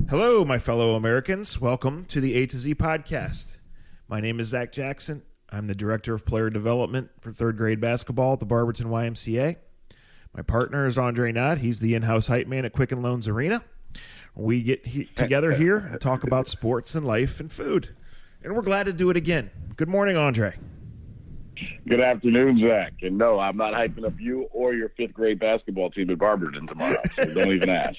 Hello, my fellow Americans. Welcome to the A to Z podcast. My name is Zach Jackson. I'm the Director of Player Development for third grade basketball at the Barberton YMCA. My partner is Andre Knott. He's the in-house hype man at Quicken Loans Arena. We get together here and talk about sports and life and food. And we're glad to do it again. Good morning, Andre. Good afternoon, Zach. And no, I'm not hyping up you or your fifth grade basketball team at Barberton tomorrow. So don't even ask.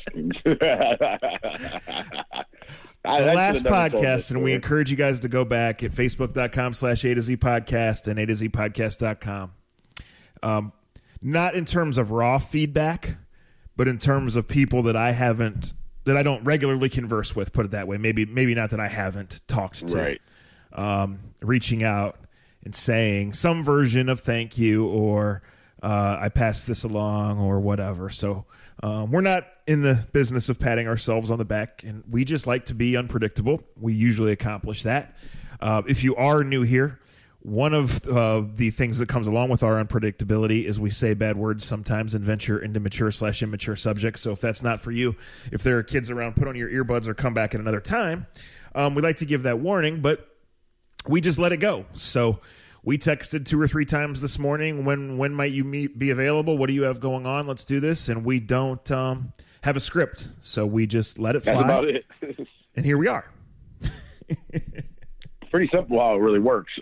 Last podcast, and we encourage you guys to go back at facebook.com/A to Z podcast and A to Z podcast.com. Not in terms of raw feedback, but in terms of people that I don't regularly converse with, put it that way. Maybe not that I haven't talked to. Right. Reaching out and saying some version of thank you or I passed this along or whatever. So we're not in the business of patting ourselves on the back, and we just like to be unpredictable. We usually accomplish that. If you are new here, one of the things that comes along with our unpredictability is we say bad words sometimes and venture into mature/immature subjects. So if that's not for you, if there are kids around, put on your earbuds or come back at another time. We like to give that warning, but we just let it go. So we texted 2 or 3 times this morning. When might you be available? What do you have going on? Let's do this. And we don't have a script, so we just let it fly. That's about it. And here we are. Pretty simple how it really works.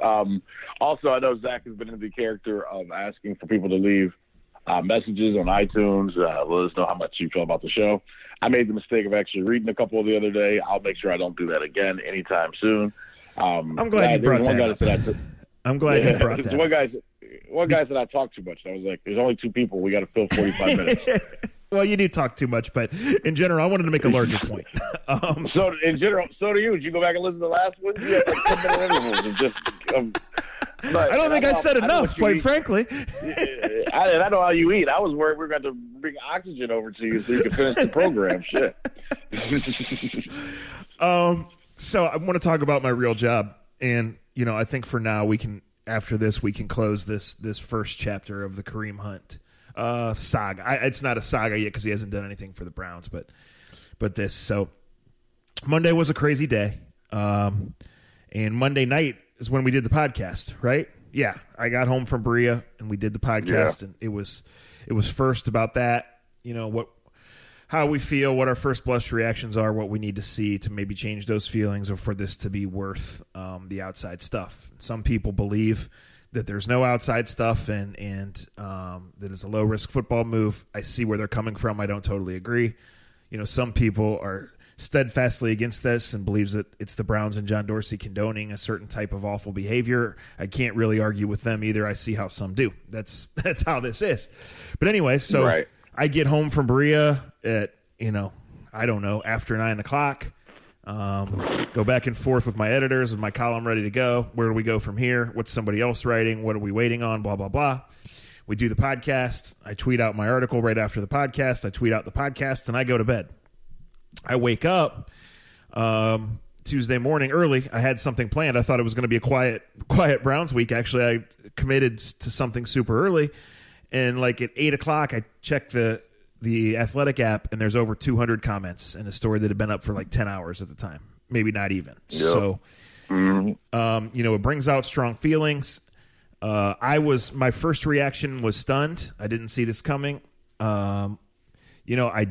Also, I know Zach has been in the character of asking for people to leave messages on iTunes. Let us know how much you feel about the show. I made the mistake of actually reading a couple the other day. I'll make sure I don't do that again anytime soon. I'm glad you brought that up. I'm glad you brought that. One guy said I talk too much. I was like, there's only 2 people. We got to fill 45 minutes. Well, you do talk too much, but in general, I wanted to make a larger point. So in general, so do you. Did you go back and listen to the last one? You had like 10-minute intervals and just. I don't think I said enough, quite frankly. I know how you eat. I was worried we were going to bring oxygen over to you so you could finish the program. Shit. So I want to talk about my real job, and I think for now after this we can close this first chapter of the Kareem Hunt saga. It's not a saga yet because he hasn't done anything for the Browns, but this. So Monday was a crazy day, and Monday night is when we did the podcast, right? Yeah, I got home from Berea and we did the podcast, and it was first about that. How we feel, what our first blush reactions are, what we need to see to maybe change those feelings or for this to be worth the outside stuff. Some people believe that there's no outside stuff and that it's a low-risk football move. I see where they're coming from. I don't totally agree. Some people are steadfastly against this and believes that it's the Browns and John Dorsey condoning a certain type of awful behavior. I can't really argue with them either. I see how some do. That's how this is. But anyway, so right. I get home from Berea at, I don't know, after 9 o'clock. Go back and forth with my editors and my column ready to go. Where do we go from here? What's somebody else writing? What are we waiting on? Blah, blah, blah. We do the podcast. I tweet out my article right after the podcast. I tweet out the podcast, and I go to bed. I wake up Tuesday morning early. I had something planned. I thought it was going to be a quiet Browns week. Actually, I committed to something super early. And like at 8 o'clock, I checked the Athletic app, and there's over 200 comments in a story that had been up for like 10 hours at the time, maybe not even. Yep. So, it brings out strong feelings. My first reaction was stunned. I didn't see this coming. I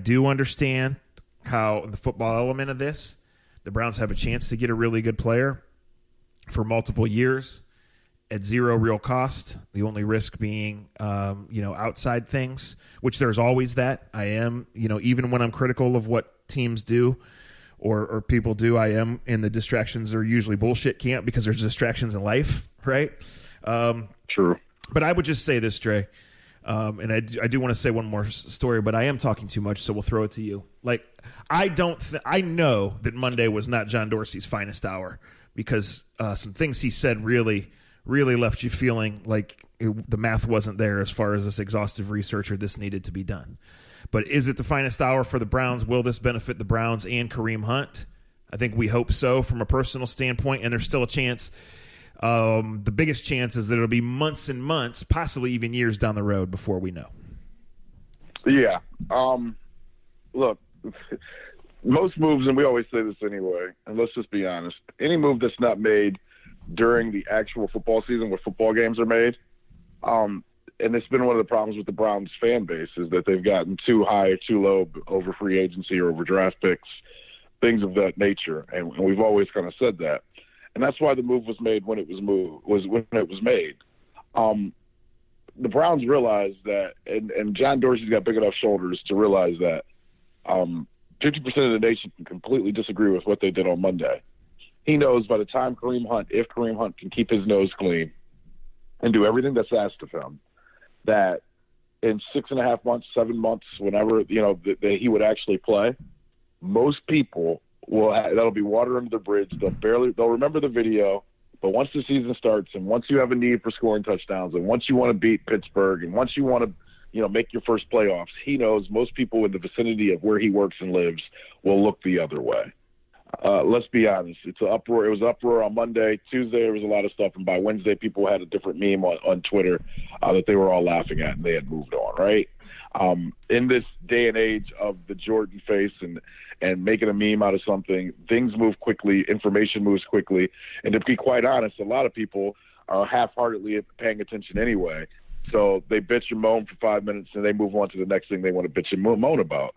do understand how the football element of this, the Browns have a chance to get a really good player for multiple years at zero real cost. The only risk being, outside things, which there's always that. I am, even when I'm critical of what teams do or people do, I am in the distractions are usually bullshit camp because there's distractions in life, right? True. But I would just say this, Dre, and I do want to say one more story, but I am talking too much, so we'll throw it to you. Like, I know that Monday was not John Dorsey's finest hour because some things he said really left you feeling like the math wasn't there as far as this exhaustive research or this needed to be done. But is it the finest hour for the Browns? Will this benefit the Browns and Kareem Hunt? I think we hope so from a personal standpoint, and there's still a chance. The biggest chance is that it'll be months and months, possibly even years down the road before we know. Yeah. Look, most moves, and we always say this anyway, and let's just be honest, any move that's not made during the actual football season where football games are made, and it's been one of the problems with the Browns fan base is that they've gotten too high or too low over free agency or over draft picks, things of that nature. And we've always kind of said that. And that's why the move was made when it was made. The Browns realized that, and John Dorsey's got big enough shoulders to realize that 50% of the nation can completely disagree with what they did on Monday. He knows by the time if Kareem Hunt can keep his nose clean and do everything that's asked of him, that in 6.5 months, 7 months, whenever, that he would actually play, most people that'll be water under the bridge. They'll remember the video, but once the season starts and once you have a need for scoring touchdowns and once you want to beat Pittsburgh and once you want to, make your first playoffs, he knows most people in the vicinity of where he works and lives will look the other way. Let's be honest. It's an uproar. It was uproar on Monday. Tuesday, there was a lot of stuff. And by Wednesday, people had a different meme on Twitter that they were all laughing at and they had moved on, right? In this day and age of the Jordan face and making a meme out of something, things move quickly. Information moves quickly. And to be quite honest, a lot of people are half-heartedly paying attention anyway. So they bitch and moan for 5 minutes and they move on to the next thing they want to bitch and moan about.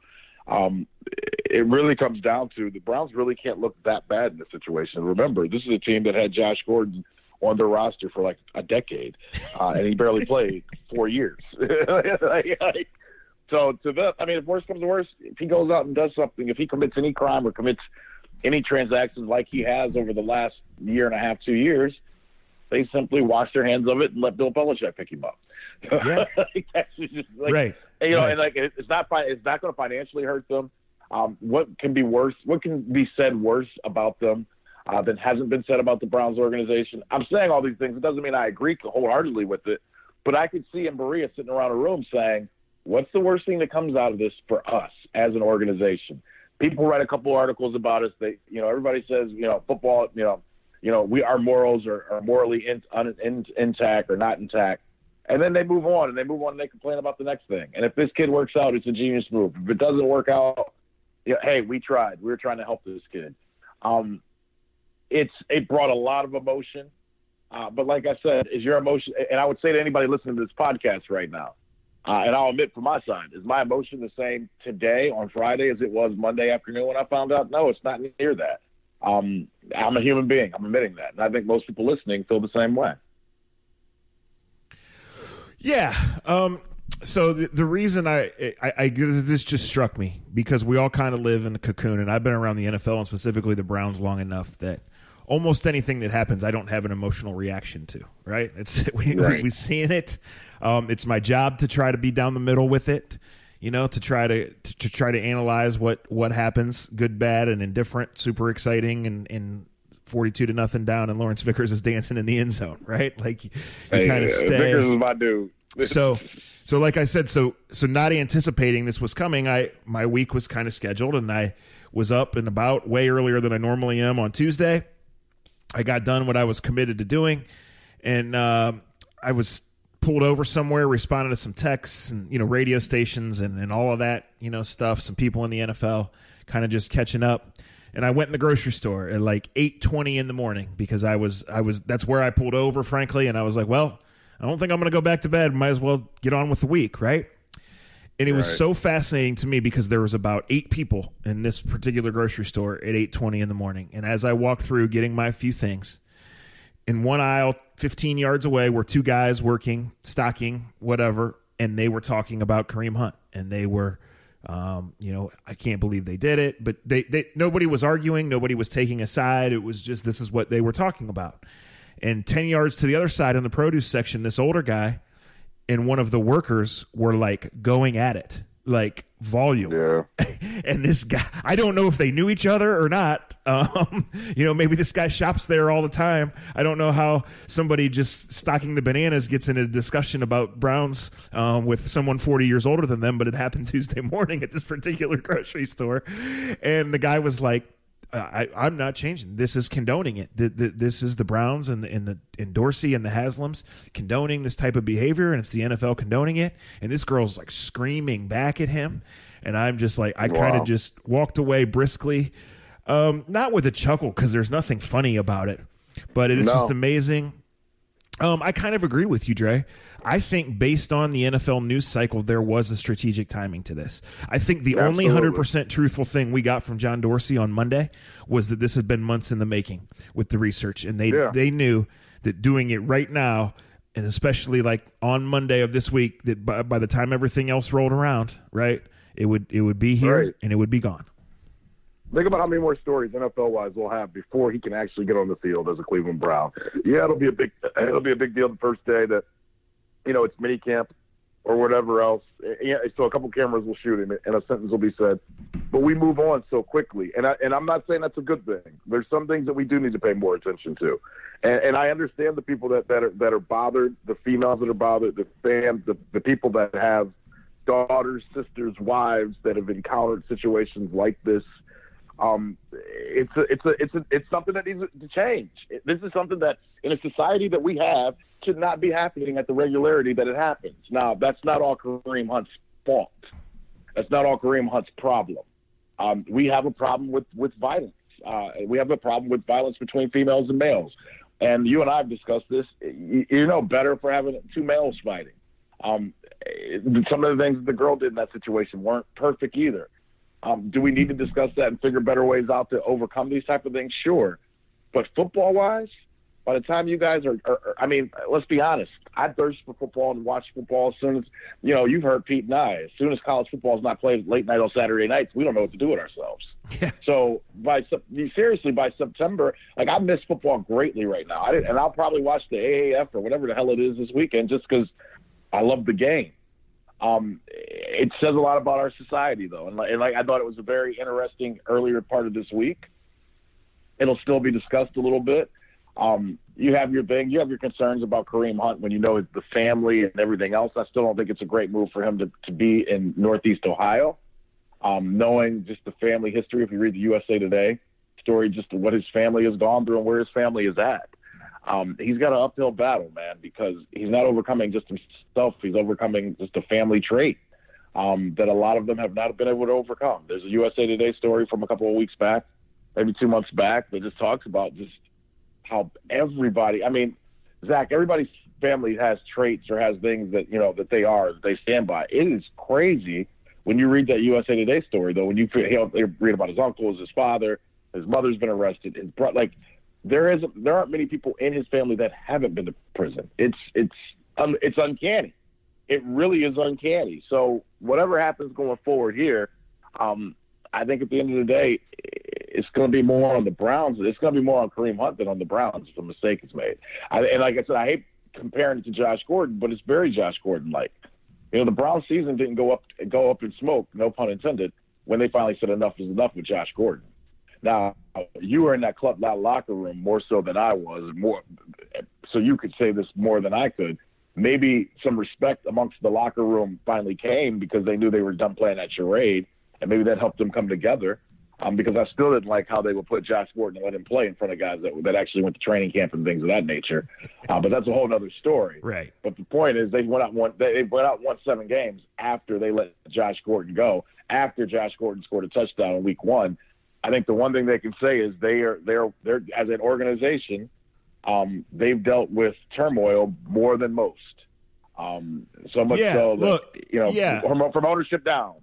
It really comes down to the Browns really can't look that bad in this situation. Remember, this is a team that had Josh Gordon on their roster for like a decade, and he barely played 4 years. So to them, I mean, if worse comes to worse, if he goes out and does something, if he commits any crime or commits any transactions like he has over the last 1.5 to 2 years, they simply wash their hands of it and let Bill Belichick pick him up. Yeah. That's just like, right. And, right. And like it's not going to financially hurt them. What can be worse? What can be said worse about them that hasn't been said about the Browns organization? I'm saying all these things. It doesn't mean I agree wholeheartedly with it, but I could see Maria sitting around a room saying, "What's the worst thing that comes out of this for us as an organization?" People write a couple articles about us. Everybody says, football, our morals are morally intact or not intact. And then they move on and they complain about the next thing. And if this kid works out, it's a genius move. If it doesn't work out, hey, we tried. We were trying to help this kid. It brought a lot of emotion. But like I said, is your emotion, and I would say to anybody listening to this podcast right now, and I'll admit from my side, is my emotion the same today on Friday as it was Monday afternoon when I found out? No, it's not near that. I'm a human being. I'm admitting that. And I think most people listening feel the same way. Yeah. So the reason this just struck me because we all kind of live in a cocoon, and I've been around the NFL and specifically the Browns long enough that almost anything that happens, I don't have an emotional reaction to. Right? We've seen it. It's my job to try to be down the middle with it. To try to analyze what happens, good, bad, and indifferent, super exciting, and 42-0 down, and Lawrence Vickers is dancing in the end zone, right? Like you kind of stay. Vickers is my dude. So like I said, so not anticipating this was coming, my week was kind of scheduled, and I was up and about way earlier than I normally am on Tuesday. I got done what I was committed to doing, and I was pulled over somewhere, responded to some texts and radio stations and all of that stuff. Some people in the NFL, kind of just catching up. And I went in the grocery store at like 8:20 in the morning because I was that's where I pulled over, frankly. And I was like, well, I don't think I'm going to go back to bed. Might as well get on with the week, right? And it was so fascinating to me because there was about 8 people in this particular grocery store at 8:20 in the morning. And as I walked through getting my few things, in one aisle, 15 yards away, were 2 guys working, stocking, whatever, and they were talking about Kareem Hunt. And they were I can't believe they did it, but they nobody was arguing, nobody was taking a side. It was just, this is what they were talking about. And 10 yards to the other side in the produce section, this older guy and one of the workers were like going at it, like volume. Yeah. And this guy, I don't know if they knew each other or not. Maybe this guy shops there all the time. I don't know how somebody just stocking the bananas gets into a discussion about Browns with someone 40 years older than them, but it happened Tuesday morning at this particular grocery store. And the guy was like, I'm not changing. This is condoning it. This is the Browns and Dorsey and the Haslams condoning this type of behavior, and it's the NFL condoning it. And this girl's like screaming back at him. And I'm just like, I kind of just walked away briskly, not with a chuckle because there's nothing funny about it, but it is just amazing. I kind of agree with you, Dre. I think based on the NFL news cycle, there was a strategic timing to this. I think the only 100% truthful thing we got from John Dorsey on Monday was that this had been months in the making with the research, and they knew that doing it right now, and especially like on Monday of this week, that by the time everything else rolled around, right, it would be here and it would be gone. Think about how many more stories NFL-wise we'll have before he can actually get on the field as a Cleveland Brown. Yeah, it'll be a big deal the first day that, it's minicamp or whatever else. Yeah, so a couple cameras will shoot him and a sentence will be said. But we move on so quickly, and I'm not saying that's a good thing. There's some things that we do need to pay more attention to, and I understand the people that are bothered, the females that are bothered, the fans, the people that have daughters, sisters, wives that have encountered situations like this. It's something that needs to change. This is something that in a society that we have should not be happening at the regularity that it happens. Now, that's not all Kareem Hunt's fault. That's not all Kareem Hunt's problem. We have a problem with violence. We have a problem with violence between females and males. And you and I have discussed this. Better for having two males fighting. Some of the things the girl did in that situation weren't perfect either. Do we need to discuss that and figure better ways out to overcome these type of things? Sure. But football-wise, by the time you guys are let's be honest. I thirst for football and watch football as soon as, you've heard Pete and I, as soon as college football is not played late night on Saturday nights, we don't know what to do with ourselves. Yeah. So by September, I miss football greatly right now. And I'll probably watch the AAF or whatever the hell it is this weekend just because I love the game. It says a lot about our society, though, and I thought it was a very interesting earlier part of this week. It'll still be discussed a little bit. You have your thing, you have your concerns about Kareem Hunt when the family and everything else. I still don't think it's a great move for him to be in Northeast Ohio. Knowing just the family history, if you read the USA Today story, just what his family has gone through and where his family is at. He's got an uphill battle, man, because he's not overcoming just himself. He's overcoming just a family trait that a lot of them have not been able to overcome. There's a USA Today story from a couple of weeks back, maybe 2 months back, that just talks about just how everybody, Zach, everybody's family has traits or has things that, that they stand by. It is crazy when you read that USA Today story, though, when you read about his uncles, his father, his mother's been arrested, his brother, there aren't many people in his family that haven't been to prison. It's uncanny. It really is uncanny. So whatever happens going forward here, I think at the end of the day, it's going to be more on the Browns. It's going to be more on Kareem Hunt than on the Browns if a mistake is made. And like I said, I hate comparing it to Josh Gordon, but it's very Josh Gordon-like. The Browns season didn't go up in smoke, no pun intended, when they finally said enough is enough with Josh Gordon. Now, you were in that club locker room more so than I was, so you could say this more than I could. Maybe some respect amongst the locker room finally came because they knew they were done playing that charade, and maybe that helped them come together. Because I still didn't like how they would put Josh Gordon and let him play in front of guys that actually went to training camp and things of that nature. But that's a whole other story. Right. But the point is, they went out and won 7 games after they let Josh Gordon go. After Josh Gordon scored a touchdown in Week 1. I think the one thing they can say is they're as an organization, they've dealt with turmoil more than most. So much so that from ownership down.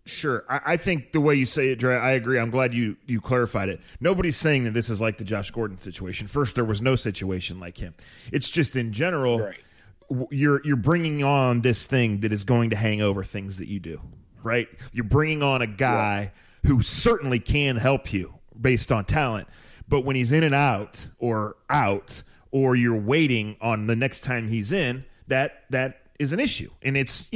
Sure. I think the way you say it, Dre, I agree. I'm glad you clarified it. Nobody's saying that this is like the Josh Gordon situation. First, there was no situation like him. It's just in general, right. You're bringing on this thing that is going to hang over things that you do, right? You're bringing on a guy who certainly can help you based on talent, but when he's in and out, or you're waiting on the next time he's in, that is an issue. And it's,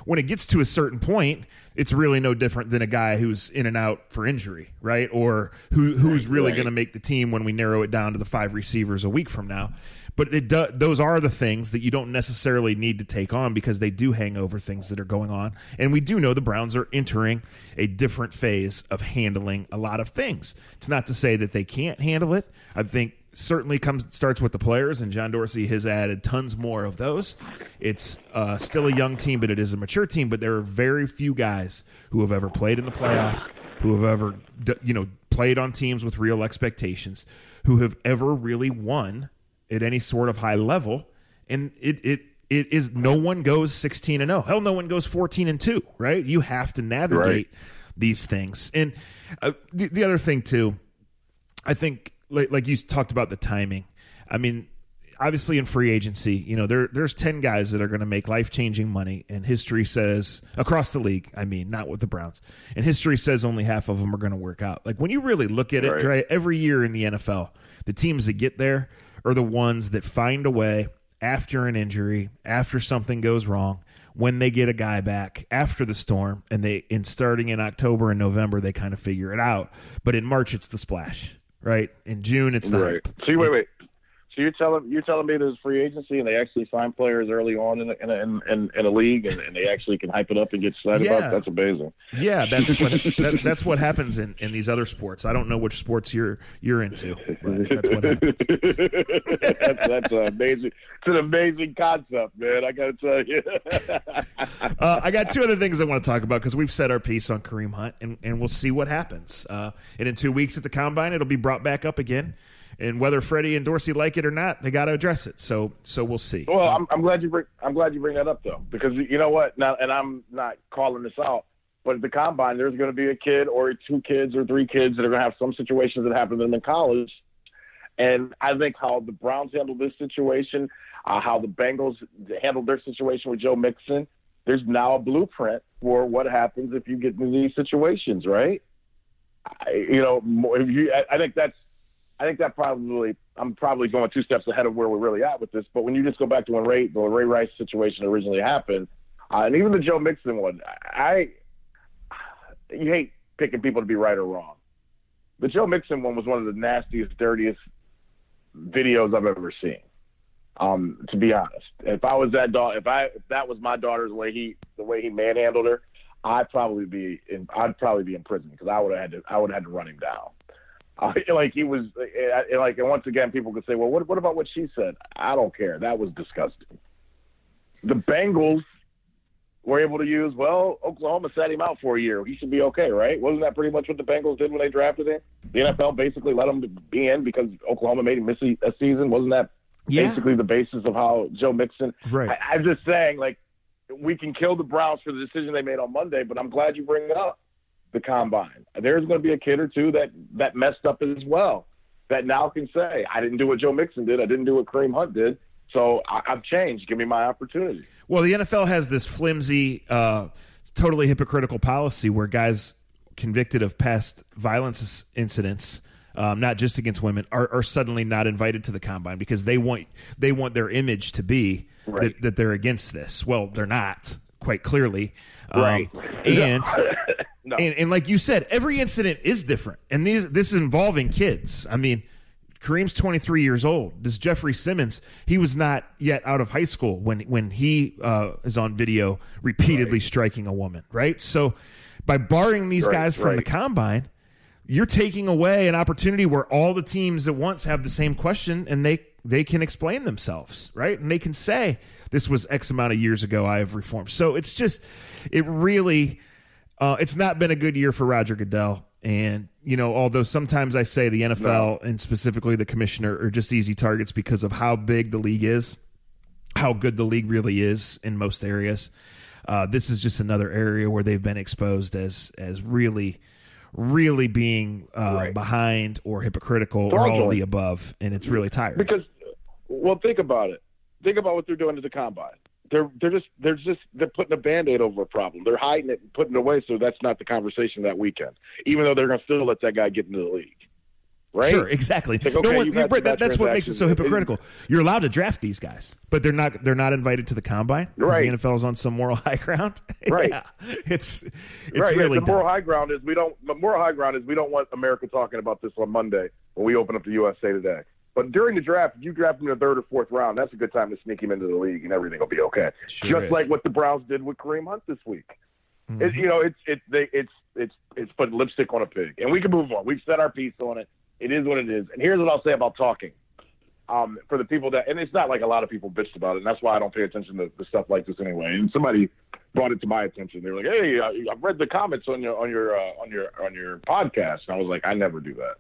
when it gets to a certain point, it's really no different than a guy who's in and out for injury, right? Or who's really going to make the team when we narrow it down to the 5 receivers a week from now. But those are the things that you don't necessarily need to take on because they do hang over things that are going on. And we do know the Browns are entering a different phase of handling a lot of things. It's not to say that they can't handle it. I think certainly starts with the players, and John Dorsey has added tons more of those. It's still a young team, but it is a mature team. But there are very few guys who have ever played in the playoffs, who have ever played on teams with real expectations, who have ever really won at any sort of high level. And it is, no one goes 16-0. Hell, no one goes 14-2. Right? You have to navigate these things. And the other thing too, I think, like you talked about the timing. I mean, obviously in free agency, there's 10 guys that are going to make life-changing money, and history says, across the league, I mean, not with the Browns, and history says only half of them are going to work out. Like, when you really look at it, Dre, every year in the NFL, the teams that get there are the ones that find a way after an injury, after something goes wrong, when they get a guy back after the storm, and starting in October and November, they kind of figure it out. But in March, it's the splash. Right. In June, it's the hype. So wait. So you're telling me there's free agency and they actually sign players early on in a league and they actually can hype it up and get excited about it? That's amazing. Yeah, that's what happens in these other sports. I don't know which sports you're into, but that's what happens. that's amazing. It's an amazing concept, man. I got to tell you. I got two other things I want to talk about because we've said our piece on Kareem Hunt, and we'll see what happens. And in 2 weeks at the Combine, it'll be brought back up again. And whether Freddie and Dorsey like it or not, they got to address it. So we'll see. Well, I'm glad you bring that up though, because you know what? Now, and I'm not calling this out, but at the Combine, there's going to be a kid or two kids or three kids that are going to have some situations that happen to them in college. And I think how the Browns handled this situation, how the Bengals handled their situation with Joe Mixon, there's now a blueprint for what happens if you get into these situations, right? I think that I'm probably going 2 steps ahead of where we're really at with this. But when you just go back to when the Ray Rice situation originally happened, and even the Joe Mixon one, you hate picking people to be right or wrong. The Joe Mixon one was one of the nastiest, dirtiest videos I've ever seen. To be honest, if I was that if that was my daughter, the way he manhandled her, I'd probably be in prison because I would have had to run him down. He was and once again, people could say, well, what about what she said? I don't care. That was disgusting. The Bengals were able to use, Oklahoma sat him out for a year. He should be okay, right? Wasn't that pretty much what the Bengals did when they drafted him? The NFL basically let him be in because Oklahoma made him miss a season. Wasn't that basically the basis of how Joe Mixon? Right. I'm just saying, we can kill the Browns for the decision they made on Monday, but I'm glad you bring it up. The Combine. There's going to be a kid or two that messed up as well that now can say, I didn't do what Joe Mixon did. I didn't do what Kareem Hunt did. So I've changed. Give me my opportunity. Well, the NFL has this flimsy, totally hypocritical policy where guys convicted of past violence incidents, not just against women, are suddenly not invited to the Combine because they want their image to be that they're against this. Well, they're not, quite clearly. Right. No. And like you said, every incident is different. And this is involving kids. I mean, Kareem's 23 years old. This Jeffrey Simmons, he was not yet out of high school when he is on video repeatedly striking a woman, right? So by barring these guys from the Combine, you're taking away an opportunity where all the teams at once have the same question and they can explain themselves, right? And they can say, this was X amount of years ago, I have reformed. So it's not been a good year for Roger Goodell. And, although sometimes I say the NFL and specifically the commissioner are just easy targets because of how big the league is, how good the league really is in most areas, this is just another area where they've been exposed as really, really being behind or hypocritical or all of the above. And it's really tiring. Because, think about it. Think about what they're doing to the Combine. They're putting a Band-Aid over a problem. They're hiding it and putting it away so that's not the conversation that weekend, even though they're going to still let that guy get into the league. Right? Sure, exactly. That's what makes it so hypocritical. You're allowed to draft these guys, but they're not invited to the Combine because the NFL is on some moral high ground. Right. Yeah, it's right. really the moral high ground is we don't want America talking about this on Monday when we open up the USA Today. But during the draft, if you draft him in the 3rd or 4th round, that's a good time to sneak him into the league, and everything will be okay. Sure Just is. like what the Browns did with Kareem Hunt this week. Mm-hmm. It's putting lipstick on a pig, and we can move on. We've said our piece on it. It is what it is. And here's what I'll say about talking. For the people that, and it's not like a lot of people bitched about it, and that's why I don't pay attention to stuff like this anyway. And somebody brought it to my attention. They were like, "Hey, I've read the comments on your podcast," and I was like, "I never do that."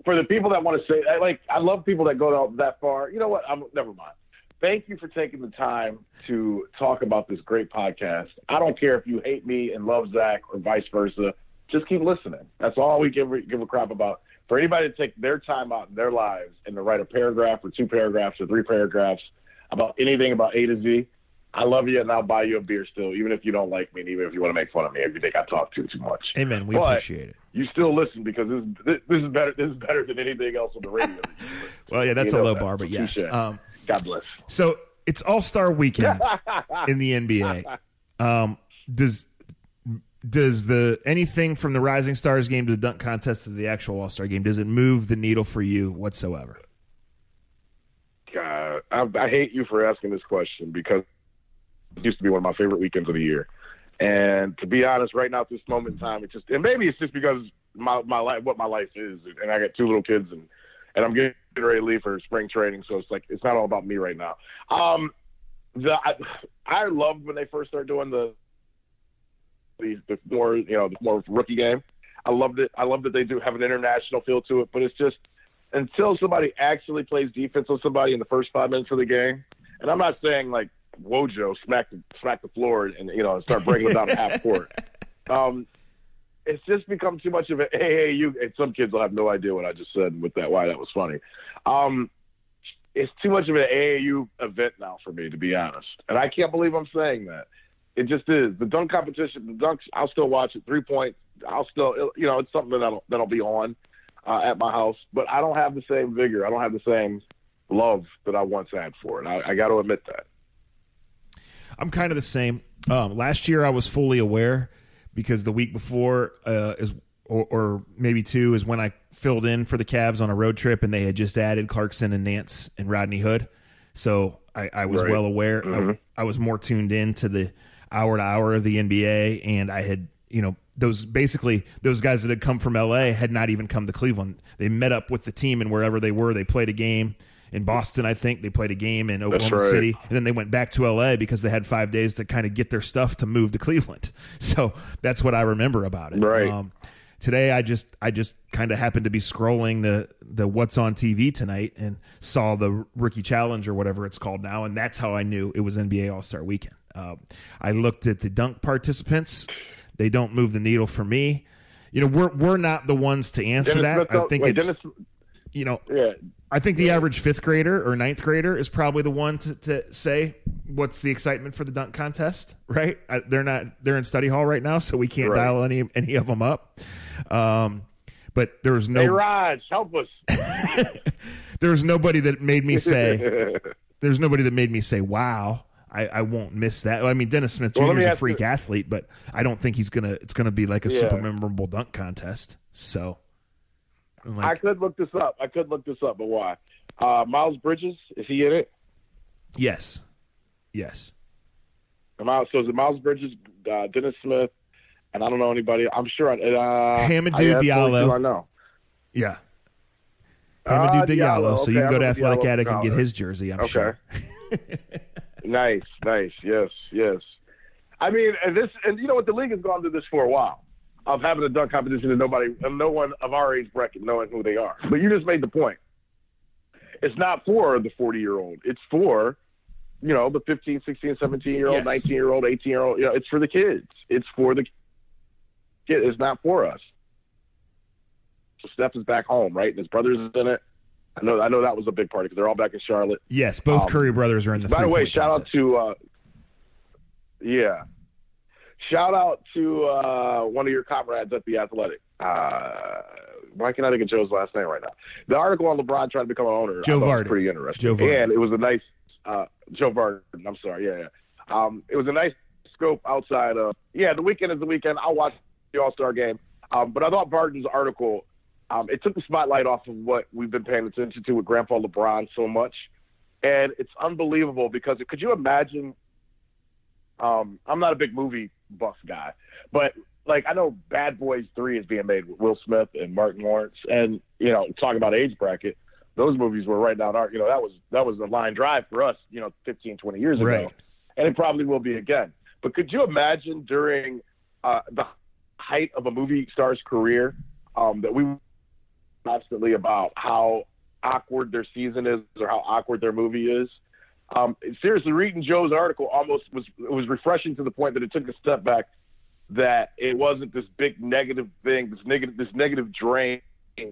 For the people that want to say, I love people that go that far. You know what? Never mind. Thank you for taking the time to talk about this great podcast. I don't care if you hate me and love Zach or vice versa. Just keep listening. That's all we give a crap about. For anybody to take their time out in their lives and to write a paragraph or 2 paragraphs or 3 paragraphs about anything about A to Z, I love you, and I'll buy you a beer still, even if you don't like me, and even if you want to make fun of me, if you think I talk too much. Amen. We appreciate it. You still listen because this is better. This is better than anything else on the radio. Well, yeah, that's a low bar, but yes. God bless. So it's All-Star Weekend in the NBA. Does the anything from the Rising Stars game to the dunk contest to the actual All-Star game, does it move the needle for you whatsoever? God, I hate you for asking this question because it used to be one of my favorite weekends of the year. And to be honest, right now at this moment in time, and maybe it's just because my life, what my life is, and I got 2 little kids, and I'm getting ready to leave for spring training, so it's like it's not all about me right now. I loved when they first started doing the more rookie game. I loved it. I love that they do have an international feel to it, but it's just until somebody actually plays defense on somebody in the first 5 minutes of the game, and I'm not saying like Wojo smack the floor and start breaking them down half court. It's just become too much of a AAU, and some kids will have no idea what I just said with that. Why that was funny. It's too much of an AAU event now for me, to be honest, and I can't believe I'm saying that. It just is. The dunk competition, the dunks, I'll still watch it. 3-point, I'll still, it's something that'll be on at my house, but I don't have the same vigor. I don't have the same love that I once had for it. I got to admit that. I'm kind of the same. Last year I was fully aware because the week before or maybe 2 is when I filled in for the Cavs on a road trip, and they had just added Clarkson and Nance and Rodney Hood. So I was well aware. Mm-hmm. I was more tuned in to the hour-to-hour of the NBA, and I had, those guys that had come from LA had not even come to Cleveland. They met up with the team, and wherever they were, they played a game. In Boston, I think they played a game in Oklahoma City, and then they went back to LA because they had 5 days to kind of get their stuff to move to Cleveland. So that's what I remember about it. Right. Today, I just kind of happened to be scrolling the what's on TV tonight and saw the Rookie Challenge or whatever it's called now, and that's how I knew it was NBA All-Star Weekend. I looked at the dunk participants; they don't move the needle for me. We're not the ones to answer that. I think I think the average 5th grader or 9th grader is probably the one to say what's the excitement for the dunk contest, right? They're in study hall right now, so we can't dial any of them up. But there was no. Hey, Raj, help us. There was nobody that made me say. There's nobody that made me say, "Wow, I won't miss that." I mean, Dennis Smith Jr. is a freak athlete, but I don't think it's gonna be like a super memorable dunk contest. So. I could look this up. But why? Miles Bridges, is he in it? Yes. So is it Miles Bridges, Dennis Smith, and I don't know anybody. I'm sure. Hamidou Diallo. I know. Yeah. Hamidou Diallo. So you can go to Athletic Diallo Attic and get his jersey, I'm sure. Nice. Yes. I mean, and you know what? The league has gone through this for a while. Of having a dunk competition and no one of our age bracket knowing who they are. But you just made the point. It's not for the 40-year-old. It's for, the 15, 16, 17-year-old, 19-year-old, 18-year-old. It's for the kids. It's for the kids. It's not for us. So Steph is back home, right? And his brother's in it. I know that was a big party because they're all back in Charlotte. Yes, both Curry brothers are in the. By the way, shout contest. out to shout out to one of your comrades at the Athletic. Why can't I think of Joe's last name right now? The article on LeBron trying to become an owner. Joe Varden. Was pretty interesting. And it was a nice Joe Varden. I'm sorry. Yeah. It was a nice scope outside of the weekend is the weekend. I'll watch the All-Star game. But I thought Varden's article it took the spotlight off of what we've been paying attention to with Grandpa LeBron so much, and it's unbelievable because could you imagine? I'm not a big movie buff guy, but like I know Bad Boys 3 is being made with Will Smith and Martin Lawrence, and talking about age bracket, those movies were right down our that was a line drive for us 15, 20 years ago, right. And it probably will be again. But could you imagine during the height of a movie star's career that we constantly about how awkward their season is or how awkward their movie is? Seriously, reading Joe's article it was refreshing to the point that it took a step back, that it wasn't this big negative thing, this negative drain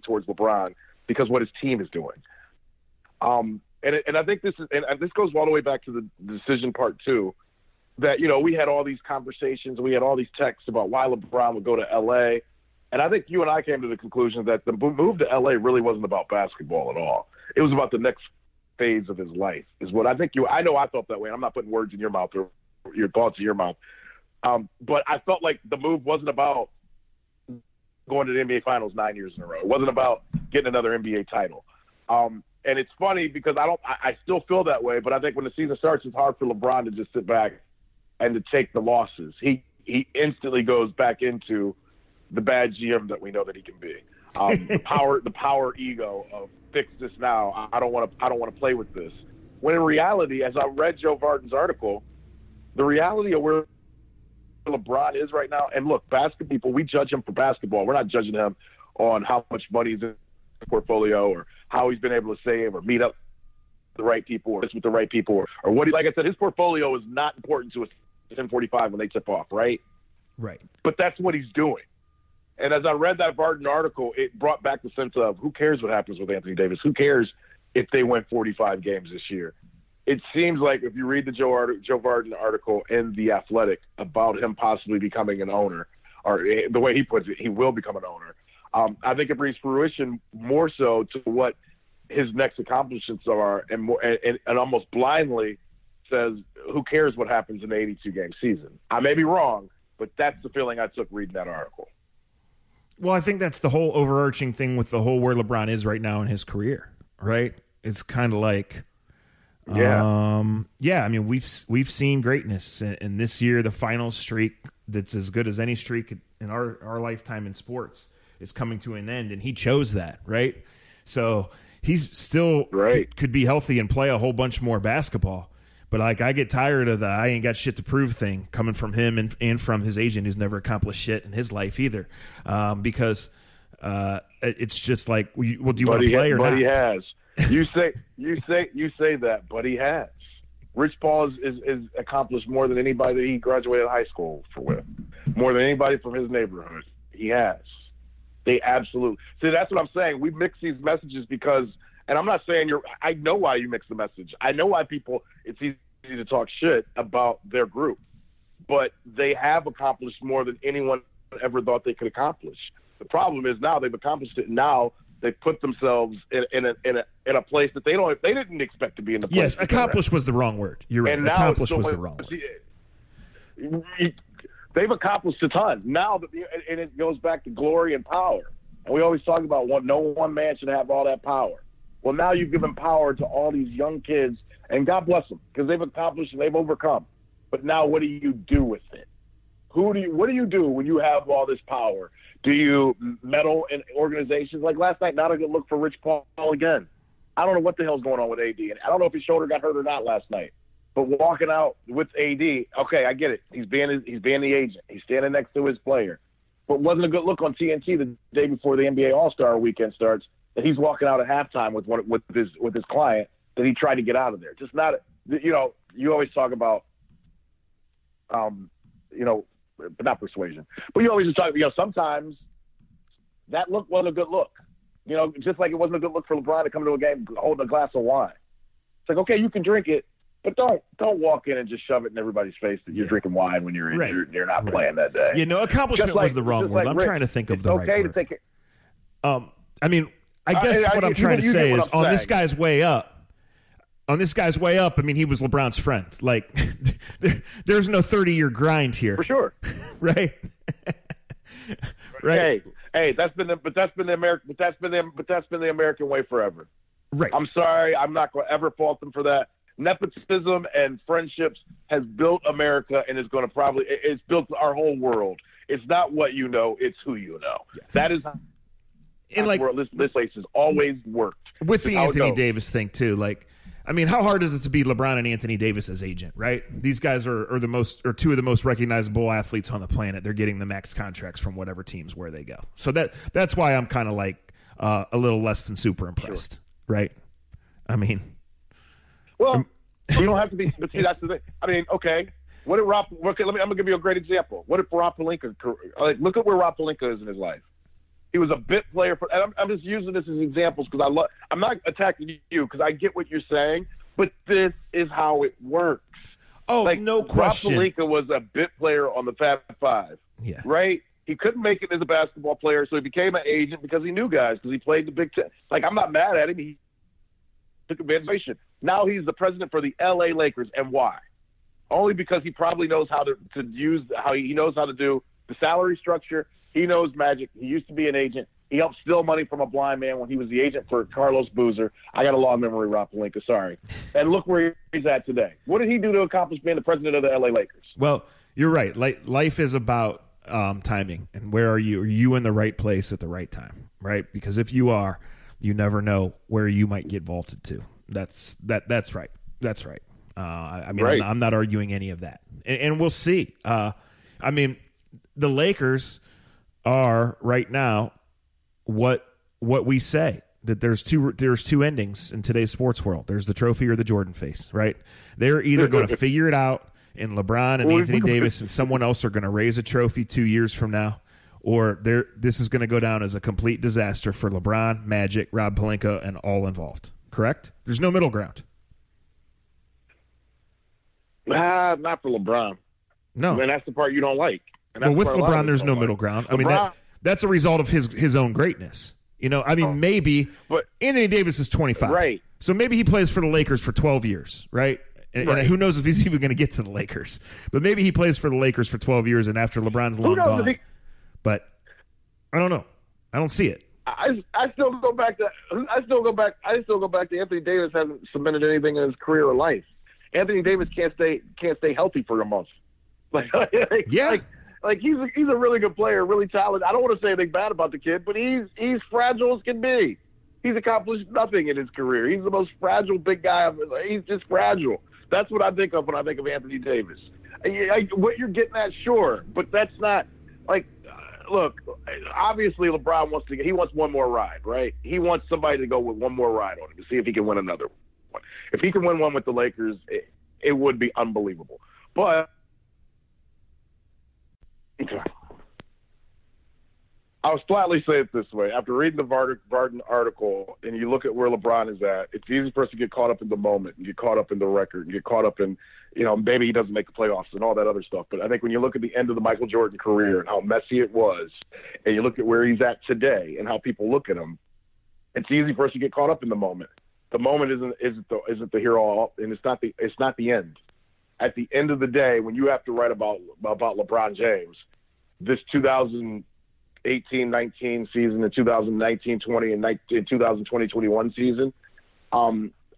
towards LeBron because what his team is doing. And I think this goes all the way back to the decision part too, that we had all these conversations, we had all these texts about why LeBron would go to LA, and I think you and I came to the conclusion that the move to LA really wasn't about basketball at all. It was about the next phase of his life, is what I think I know I felt that way, and I'm not putting words in your mouth or your thoughts in your mouth. But I felt like the move wasn't about going to the NBA Finals 9 years in a row. It wasn't about getting another NBA title. And it's funny because I still feel that way, but I think when the season starts, it's hard for LeBron to just sit back and to take the losses. He instantly goes back into the bad GM that we know that he can be. The power ego of fix this now. I don't want to play with this. When in reality, as I read Joe Varden's article, the reality of where LeBron is right now, and look, basketball people, we judge him for basketball. We're not judging him on how much money he's in the portfolio or how he's been able to save or meet up the right people or with the right people or what. Like I said, his portfolio is not important to us 10:45 when they tip off, right? Right. But that's what he's doing. And as I read that Varden article, it brought back the sense of who cares what happens with Anthony Davis? Who cares if they win 45 games this year? It seems like if you read the Joe Varden article in The Athletic about him possibly becoming an owner, or the way he puts it, he will become an owner. I think it brings fruition more so to what his next accomplishments are, and almost blindly says, who cares what happens in the 82-game season? I may be wrong, but that's the feeling I took reading that article. Well, I think that's the whole overarching thing with the whole where LeBron is right now in his career, right? It's kind of like, I mean, we've seen greatness, and this year the final streak that's as good as any streak in our lifetime in sports is coming to an end, and he chose that, right? So he's still could be healthy and play a whole bunch more basketball. But like, I get tired of the I ain't got shit to prove thing coming from him and from his agent who's never accomplished shit in his life either, because it's just like, well, do you want to play or not? But he has. You say that, but he has. Rich Paul is accomplished more than anybody that he graduated high school with, more than anybody from his neighborhood. He has. They absolutely. See, that's what I'm saying. We mix these messages because. And I'm not saying I know why you mix the message. I know why it's easy to talk shit about their group. But they have accomplished more than anyone ever thought they could accomplish. The problem is now they've accomplished it. Now they put themselves in a place that they didn't expect to be in the place. Yes, accomplished was the wrong word. You're right. And accomplished was the wrong word. They've accomplished a ton. Now, and it goes back to glory and power. And we always talk about no one man should have all that power. Well, now you've given power to all these young kids, and God bless them, because they've accomplished and they've overcome. But now what do you do with it? What do you do when you have all this power? Do you meddle in organizations? Like last night, not a good look for Rich Paul again. I don't know what the hell's going on with AD, and I don't know if his shoulder got hurt or not last night. But walking out with AD, okay, I get it. He's being the agent. He's standing next to his player. But it wasn't a good look on TNT the day before the NBA All-Star weekend starts, that he's walking out at halftime with his client that he tried to get out of there. Just not, you always talk about, but not persuasion. But you always just talk, sometimes that look wasn't a good look. Just like it wasn't a good look for LeBron to come to a game holding a glass of wine. It's like, okay, you can drink it, but don't walk in and just shove it in everybo's face that you're drinking wine when you're injured and you're not playing that day. Accomplishment was the wrong word. I'm trying to think of the right word. To take it. I guess what I'm trying to say is on this guy's way up, I mean, he was LeBron's friend. Like, there's no 30-year grind here. For sure. Right? Right. Hey, that's been the American way forever. Right. I'm sorry. I'm not going to ever fault them for that. Nepotism and friendships has built America and is going to it's built our whole world. It's not what you know, it's who you know. Yeah. That is where this place has always worked. With the Anthony Davis thing, too. Like, I mean, how hard is it to be LeBron and Anthony Davis as agent, right? These guys are two of the most recognizable athletes on the planet. They're getting the max contracts from whatever teams where they go. So that's why I'm kind of like a little less than super impressed, right? I mean, well, you don't have to be. But see, that's the thing. I mean, okay. What did Rob? Okay, I'm gonna give you a great example. What if Rob Pelinka? Like, look at where Rob Pelinka is in his life. He was a bit player for. And I'm just using this as examples because I'm not attacking you because I get what you're saying, but this is how it works. Oh, like, no question. Rob Pelinka was a bit player on the Fab Five. Yeah. Right. He couldn't make it as a basketball player, so he became an agent because he knew guys because he played the Big Ten. Like, I'm not mad at him. He took advantage. Now he's the president for the L.A. Lakers, and why? Only because he probably knows how to use how he knows how to do the salary structure. He knows magic. He used to be an agent. He helped steal money from a blind man when he was the agent for Carlos Boozer. I got a long memory, Rob Pelinka. Sorry. And look where he's at today. What did he do to accomplish being the president of the L.A. Lakers? Well, you're right. Life is about timing, and where are you? Are you in the right place at the right time? Right? Because if you are, you never know where you might get vaulted to. That's right. That's right. I mean, right. I'm not arguing any of that, and we'll see. I mean, the Lakers are right now what we say that there's two endings in today's sports world. There's the trophy or the Jordan face, right? They're either going to figure it out, and LeBron and Anthony Davis and someone else are going to raise a trophy 2 years from now, or this is going to go down as a complete disaster for LeBron, Magic, Rob Pelinka, and all involved. Correct? There's no middle ground. Not for LeBron. No. I mean, that's the part you don't like. Well, with LeBron, there's no middle ground. I mean, that's a result of his own greatness. You know, I mean, maybe but Anthony Davis is 25. Right. So maybe he plays for the Lakers for 12 years, right? And who knows if he's even going to get to the Lakers. But maybe he plays for the Lakers for 12 years and after LeBron's long gone. But I don't know. I don't see it. I still go back to Anthony Davis hasn't cemented anything in his career or life. Anthony Davis can't stay healthy for a month. Like he's a really good player, really talented. I don't want to say anything bad about the kid, but he's fragile as can be. He's accomplished nothing in his career. He's the most fragile big guy. He's just fragile. That's what I think of when I think of Anthony Davis. What you're getting at, sure, but that's not like. Look, obviously LeBron wants one more ride, right? He wants somebody to go with one more ride on him to see if he can win another one. If he can win one with the Lakers, it would be unbelievable. But I'll flatly say it this way. After reading the Varden article and you look at where LeBron is at, it's easy for us to get caught up in the moment and get caught up in the record and get caught up in, maybe he doesn't make the playoffs and all that other stuff. But I think when you look at the end of the Michael Jordan career and how messy it was, and you look at where he's at today and how people look at him, it's easy for us to get caught up in the moment. The moment isn't the here all, and it's not the end. At the end of the day, when you have to write about LeBron James, this 2018-19 season, the 2019-20 and 2020-21 season,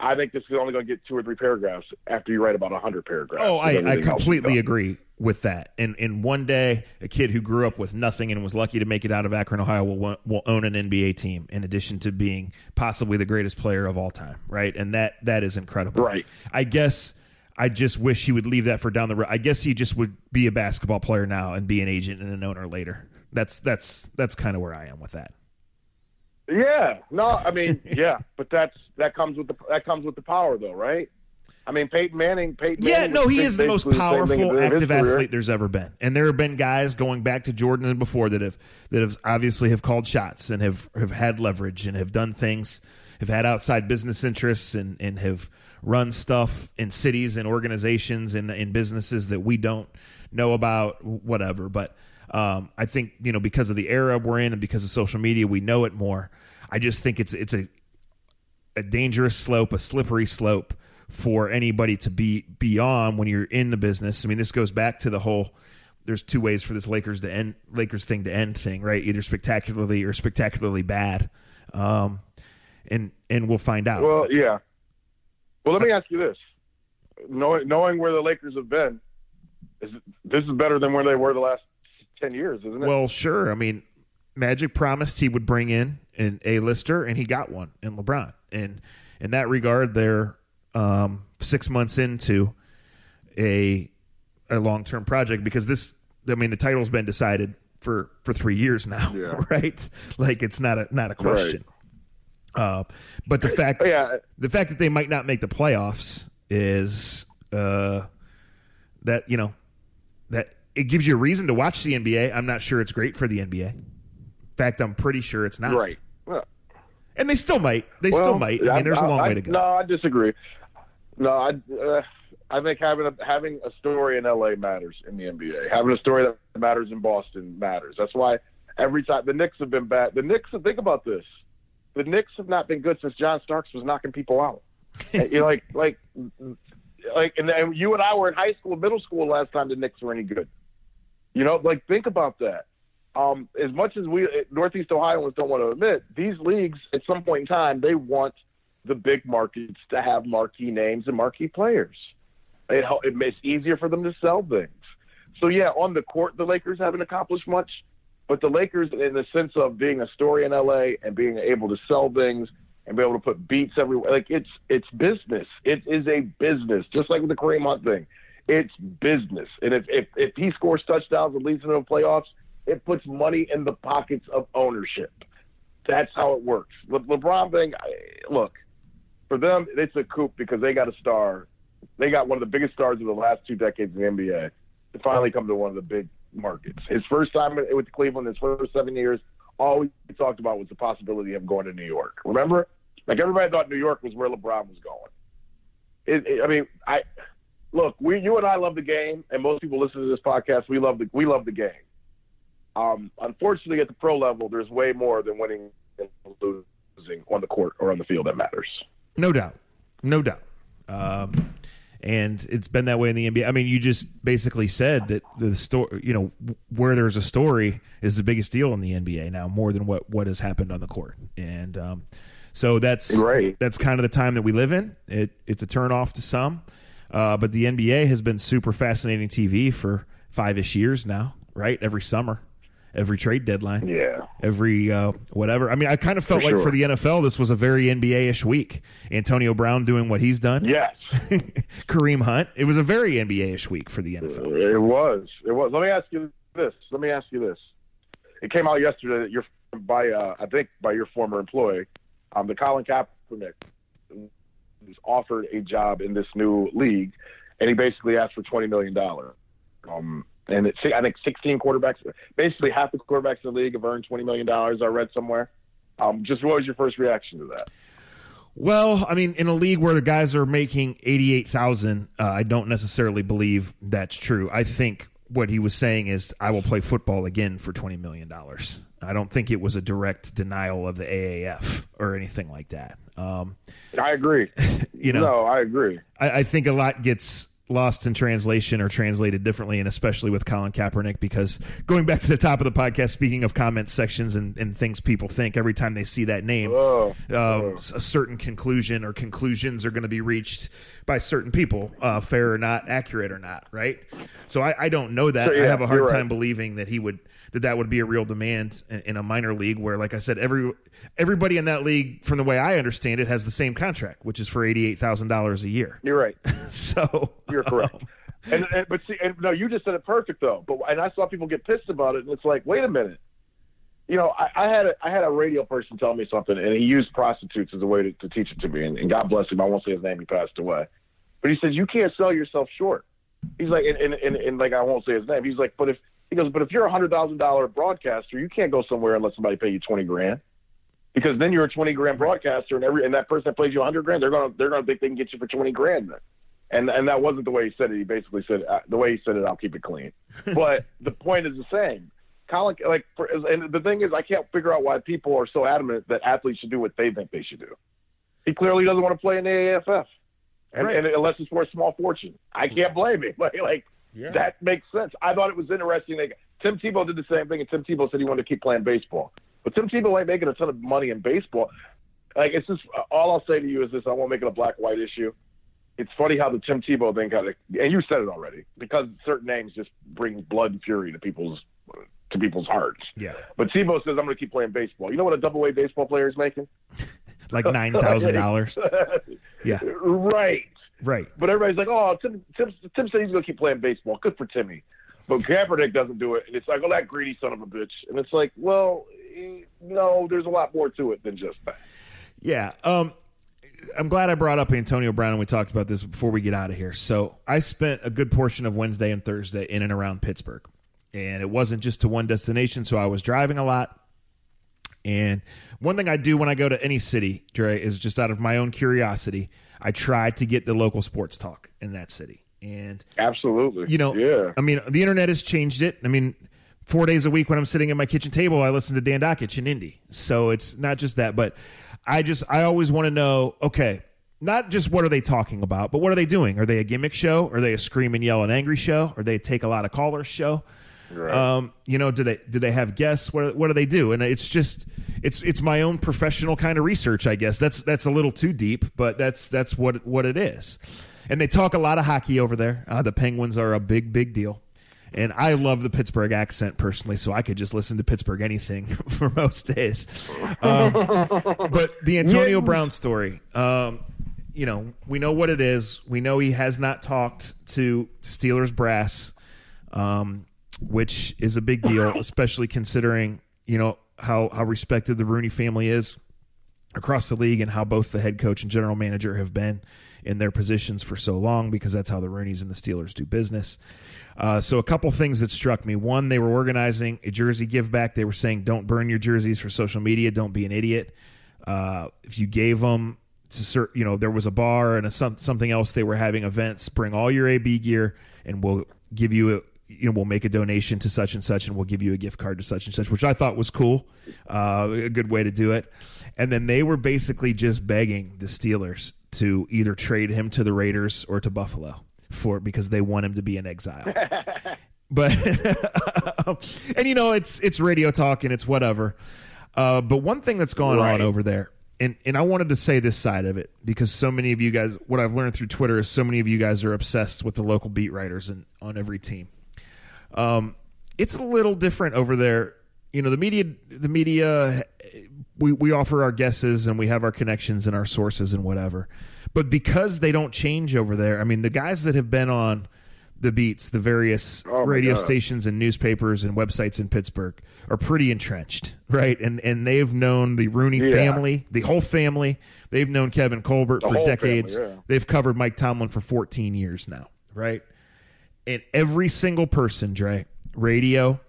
I think this is only going to get 2 or 3 paragraphs after you write about 100 paragraphs. Oh, I completely agree with that. And one day, a kid who grew up with nothing and was lucky to make it out of Akron, Ohio, will own an NBA team in addition to being possibly the greatest player of all time, right? And that is incredible. Right. I guess I just wish he would leave that for down the road. I guess he just would be a basketball player now and be an agent and an owner later. That's kind of where I am with that. Yeah, no, I mean, yeah, but that comes with the power, though, right? I mean, Peyton Manning. Yeah, no, he is the most powerful active athlete there's ever been, and there have been guys going back to Jordan and before that have obviously have called shots and have had leverage and have done things, have had outside business interests and have run stuff in cities and organizations and in businesses that we don't know about, whatever, but. I think, because of the era we're in and because of social media, we know it more. I just think it's a dangerous slope, a slippery slope for anybody to be on when you're in the business. I mean, this goes back to the whole, there's 2 ways for this Lakers thing to end thing, right? Either spectacularly or spectacularly bad. And we'll find out. Well, yeah. Well, let me ask you this. Knowing where the Lakers have been, this is better than where they were the last 10 years, isn't it? Well, sure. I mean, Magic promised he would bring in an A-lister, and he got one in LeBron. And in that regard, they're 6 months into a long-term project because the title's been decided for 3 years now, right? Like it's not a question. Right. But the fact that they might not make the playoffs is that it gives you a reason to watch the NBA. I'm not sure it's great for the NBA. In fact, I'm pretty sure it's not. Right. Well, and they still might. Still might. I mean, there's a long way to go. No, I disagree. No, I think having a story in LA matters in the NBA. Having a story that matters in Boston matters. That's why every time the Knicks have been bad. Think about this. The Knicks have not been good since John Starks was knocking people out. You're like, and you and I were in high school, middle school last time the Knicks were any good. Think about that. As much as we Northeast Ohioans don't want to admit, these leagues at some point in time they want the big markets to have marquee names and marquee players. It makes it easier for them to sell things. So yeah, on the court, the Lakers haven't accomplished much, but the Lakers, in the sense of being a story in LA and being able to sell things and be able to put beats everywhere, it's business. It is a business, just like with the Kareem Hunt thing. It's business, and if he scores touchdowns and leads them to the playoffs, it puts money in the pockets of ownership. That's how it works. LeBron thing, look, for them, it's a coup because they got a star. They got one of the biggest stars of the last 2 decades in the NBA to finally come to one of the big markets. His first time with Cleveland, his first 7 years, all we talked about was the possibility of him going to New York. Remember? Like everybody thought New York was where LeBron was going. You and I love the game, and most people listen to this podcast. We love the game. Unfortunately, at the pro level, there's way more than winning and losing on the court or on the field that matters. No doubt. And it's been that way in the NBA. I mean, you just basically said that the story, where there's a story is the biggest deal in the NBA now, more than what has happened on the court. And so that's right. That's kind of the time that we live in. It's a turnoff to some, but the NBA has been super fascinating TV for 5-ish years now, right? Every summer. Every trade deadline. Yeah. Every whatever. I mean, I kind of felt for the NFL, this was a very NBA-ish week. Antonio Brown doing what he's done. Yes. Kareem Hunt. It was a very NBA-ish week for the NFL. It was. Let me ask you this. It came out yesterday that by your former employee, the Colin Kaepernick was offered a job in this new league, and he basically asked for $20 million. And I think 16 quarterbacks, basically half the quarterbacks in the league have earned $20 million, I read somewhere. Just what was your first reaction to that? Well, I mean, in a league where the guys are making $88,000, I don't necessarily believe that's true. I think what he was saying is, I will play football again for $20 million. I don't think it was a direct denial of the AAF or anything like that. I agree. No, I agree. I think a lot gets lost in translation or translated differently, and especially with Colin Kaepernick, because going back to the top of the podcast, speaking of comment sections and things people think, every time they see that name, a certain conclusion or conclusions are going to be reached by certain people, fair or not, accurate or not, right? So I don't know that. I have a hard time believing that that would be a real demand in a minor league where, like I said, everybody in that league, from the way I understand it, has the same contract, which is for $88,000 a year. You're right. So you're correct. But you just said it perfect though. And I saw people get pissed about it, and it's like, wait a minute. I had a radio person tell me something, and he used prostitutes as a way to teach it to me. And God bless him, I won't say his name; he passed away. But he says you can't sell yourself short. He's like, and like I won't say his name. He's like, but if you're a $100,000 broadcaster, you can't go somewhere and let somebody pay you $20,000, because then you're a $20,000 broadcaster, and that person that pays you $100,000, they're gonna think they can get you for $20,000 then. And that wasn't the way he said it. He basically said the way he said it, I'll keep it clean. But the point is the same. Colin, and the thing is, I can't figure out why people are so adamant that athletes should do what they think they should do. He clearly doesn't want to play in the AAFF, and unless it's for a small fortune, I can't blame him. That makes sense. I thought it was interesting. Tim Tebow did the same thing, and Tim Tebow said he wanted to keep playing baseball. But Tim Tebow ain't making a ton of money in baseball. It's just all I'll say to you is this: I won't make it a black-white issue. It's funny how the Tim Tebow thing and you said it already, because certain names just bring blood and fury to people's people's hearts. Yeah. But Tebow says, I'm going to keep playing baseball. You know what a double-A baseball player is making? Like $9,000. Yeah. Right. But everybody's like, oh, Tim said he's going to keep playing baseball. Good for Timmy. But Kaepernick doesn't do it. And it's like, oh, that greedy son of a bitch. And it's like, well, no, there's a lot more to it than just that. Yeah. I'm glad I brought up Antonio Brown and we talked about this before we get out of here. So I spent a good portion of Wednesday and Thursday in and around Pittsburgh. And it wasn't just to one destination, so I was driving a lot. And one thing I do when I go to any city, Dre, is just out of my own curiosity, I try to get the local sports talk in that city. And absolutely. Yeah. I mean, the internet has changed it. I mean, 4 days a week when I'm sitting at my kitchen table, I listen to Dan Dockich in Indy. So it's not just that, but I always want to know, okay, not just what are they talking about, but what are they doing? Are they a gimmick show? Are they a scream and yell and angry show? Are they a take a lot of callers show? Right. Do they have guests? What do they do? And it's just it's my own professional kind of research, I guess. That's a little too deep, but that's what it is. And they talk a lot of hockey over there. The Penguins are a big deal. And I love the Pittsburgh accent personally, so I could just listen to Pittsburgh anything for most days. But the Antonio Brown story, we know what it is. We know he has not talked to Steelers brass, which is a big deal, especially considering, how respected the Rooney family is across the league and how both the head coach and general manager have been in their positions for so long, because that's how the Rooneys and the Steelers do business. So a couple things that struck me. One, they were organizing a jersey give back. They were saying, don't burn your jerseys for social media. Don't be an idiot. If you gave them to, there was a bar and something else, they were having events, bring all your AB gear and we'll give you we'll make a donation to such and such and we'll give you a gift card to such and such, which I thought was cool. A good way to do it. And then they were basically just begging the Steelers to either trade him to the Raiders or to Buffalo because they want him to be in exile. But and it's radio talk and it's whatever. But one thing that's going on over there, and I wanted to say this side of it because so many of you guys, what I've learned through Twitter is so many of you guys are obsessed with the local beat writers on every team. It's a little different over there. The media, we offer our guesses and we have our connections and our sources and whatever. But because they don't change over there, I mean, the guys that have been on the beats, the various radio stations and newspapers and websites in Pittsburgh are pretty entrenched, right? And they've known the Rooney family, the whole family. They've known Kevin Colbert for decades. Family, yeah. They've covered Mike Tomlin for 14 years now, right? And every single person, Dre, radio,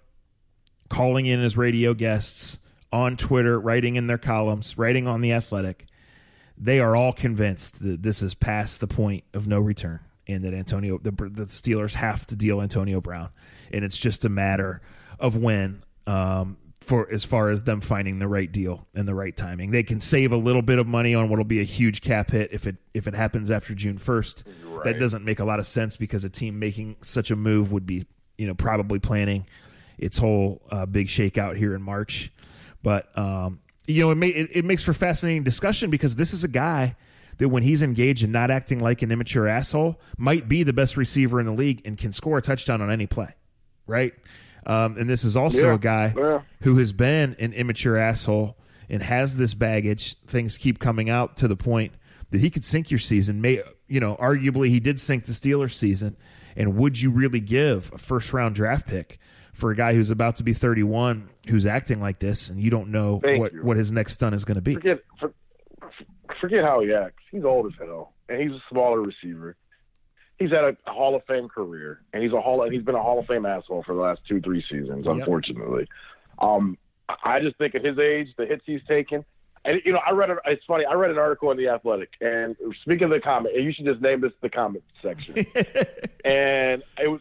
calling in as radio guests, on Twitter, writing in their columns, writing on The Athletic, they are all convinced that this is past the point of no return and that the Steelers have to deal Antonio Brown. And it's just a matter of when, for as far as them finding the right deal and the right timing. They can save a little bit of money on what will be a huge cap hit if it happens after June 1st. Right. That doesn't make a lot of sense because a team making such a move would be, probably planning its whole big shakeout here in March. But it makes for fascinating discussion because this is a guy that when he's engaged and not acting like an immature asshole might be the best receiver in the league and can score a touchdown on any play, right? And this is also a guy who has been an immature asshole and has this baggage. Things keep coming out to the point that he could sink your season. Arguably he did sink the Steelers season. And would you really give a first-round draft pick for a guy who's about to be 31, who's acting like this, and you don't know what his next stunt is going to be? Forget how he acts. He's old as hell, and he's a smaller receiver. He's had a Hall of Fame career, and he's been a Hall of Fame asshole for the last 2-3 seasons, unfortunately. I just think at his age, the hits he's taken, and it's funny. I read an article in The Athletic, and speaking of the comment, and you should just name this the comment section. And this